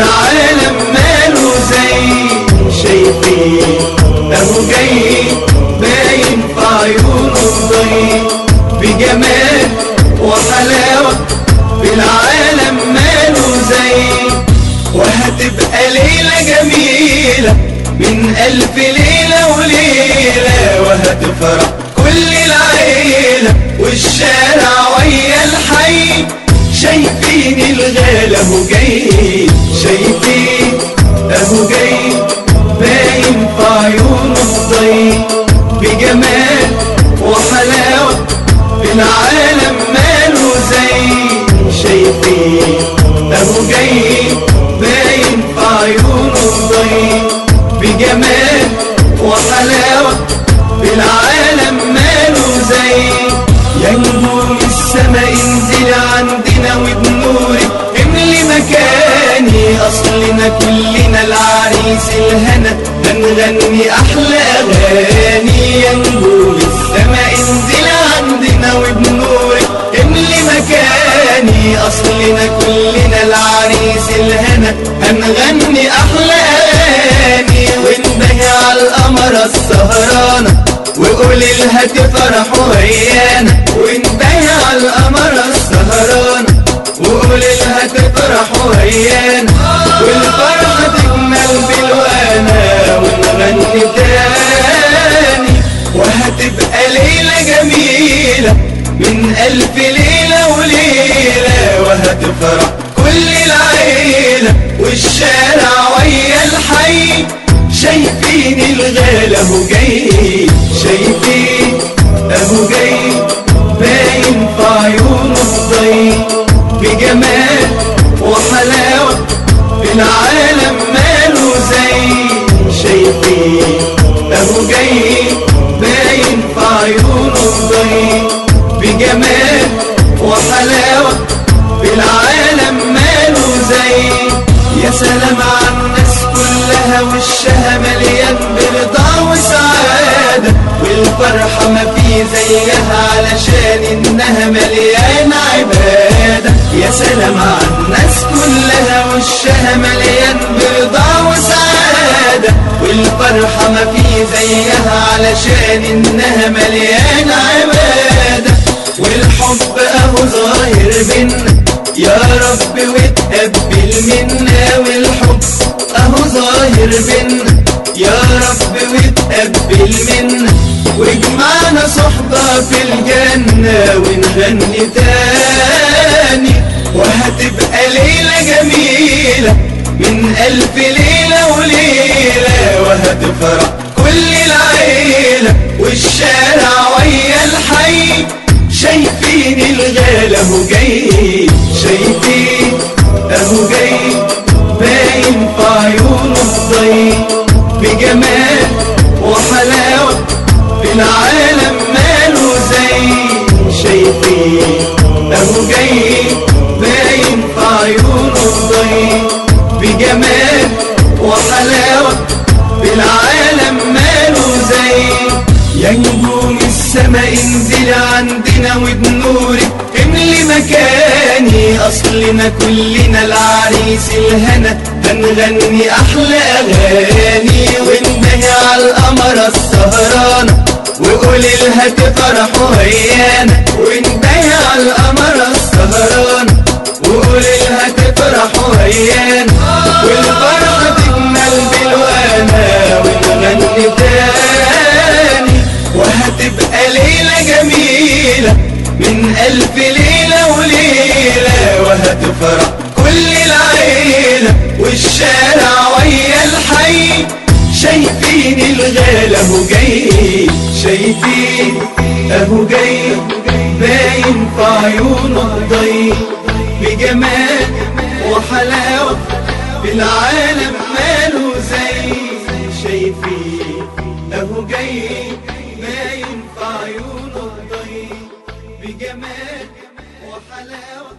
العالم ماله زي شايفين اهو جاي باين في عيونه الضي بجمال وحلاوة بالعالم ماله زي. وهتبقى ليلة جميلة من ألف ليلة وليلة وهتفرح كل العيلة والشارع ويا الحي شايفين الغالي اهو جاي شايفين اهو جاي باين في عيونه الضي بجمال وحلاوة بالعالم ماله زي شايفين اهو جاي باين في عيونه الضي بجمال وحلاوة بالعالم ماله زي. يا نجوم السما انزل عندنا وبنورك املي مكاني اصلنا كلنا العريس الهنا هنغني احلى اغاني. يا نجوم السما انزل عندنا وبنورك املي مكاني اصلنا كلنا العريس الهنا هنغني احلى اغاني. وانبهي على القمرة السهرانة وقولي لها تفرحوا ويانا. وانبهي على القمرة السهرانة وقولي لها تفرحوا ويانا والفرحة تكمل بالوانا ونغني تاني. وهتبقى ليلة جميلة من ألف ليلة وليلة وهتفرح كل العيلة والشارع ويا الحي شايفين الغالي اهو جاي شايفين اهو جاي باين في عيونه الضي بجمال وحلاوة بالعالم ماله زي شايفين اهو جاي باين في عيونه الضي بجمال وحلاوة بالعالم ماله زي. يا سلام على الناس كلها وشها مليان برضا وسعادة والفرحة ما في زيها علشان انها مليانة عبادة. يا سلام على الناس كلها وشها مليان برضا وسعادة والفرحة ما في زيها علشان انها مليانة عبادة. والحب اهو ظاهر بينا يا رب وتقبل منا. والحب اهو ظاهر بينا يا رب وتقبل منا واجمعنا صحبة في الجنة ونغني تاني. وهتبقى ليلة جميلة من ألف ليلة وليلة وهتفرح كل العيلة والشارع ويا الحي شايفين الغالي اهو جاي شايفين اهو جاي باين في عيونه الضي بجمال وحلاوة بالعالم ماله زي شايفين اهو جاي باين في عيونه الضي بجمال وحلاوة بالعالم ماله زي. يا نجوم السما انزل عندنا وبنورك املي مكاني اصلنا كلنا العريس الهنا هنغني احلى اغاني. وانبهي على القمرة السهرانة وقولي لها تفرحوا ويانا. وانبهي على القمرة السهرانة وقولي لها تفرحوا ويانا والفرحة تكمل بالوانا ونغني تاني. وهتبقى ليلة جميلة من ألف ليلة وليلة وهتفرح كل العيلة والشارع ويا الحي شايفين الغالي اهو جاي شايفين اهو جاي باين في عيونه الضي بجمال وحلاوة بالعالم ماله زي شايفين اهو جاي باين في عيونه الضي بجمال وحلاوة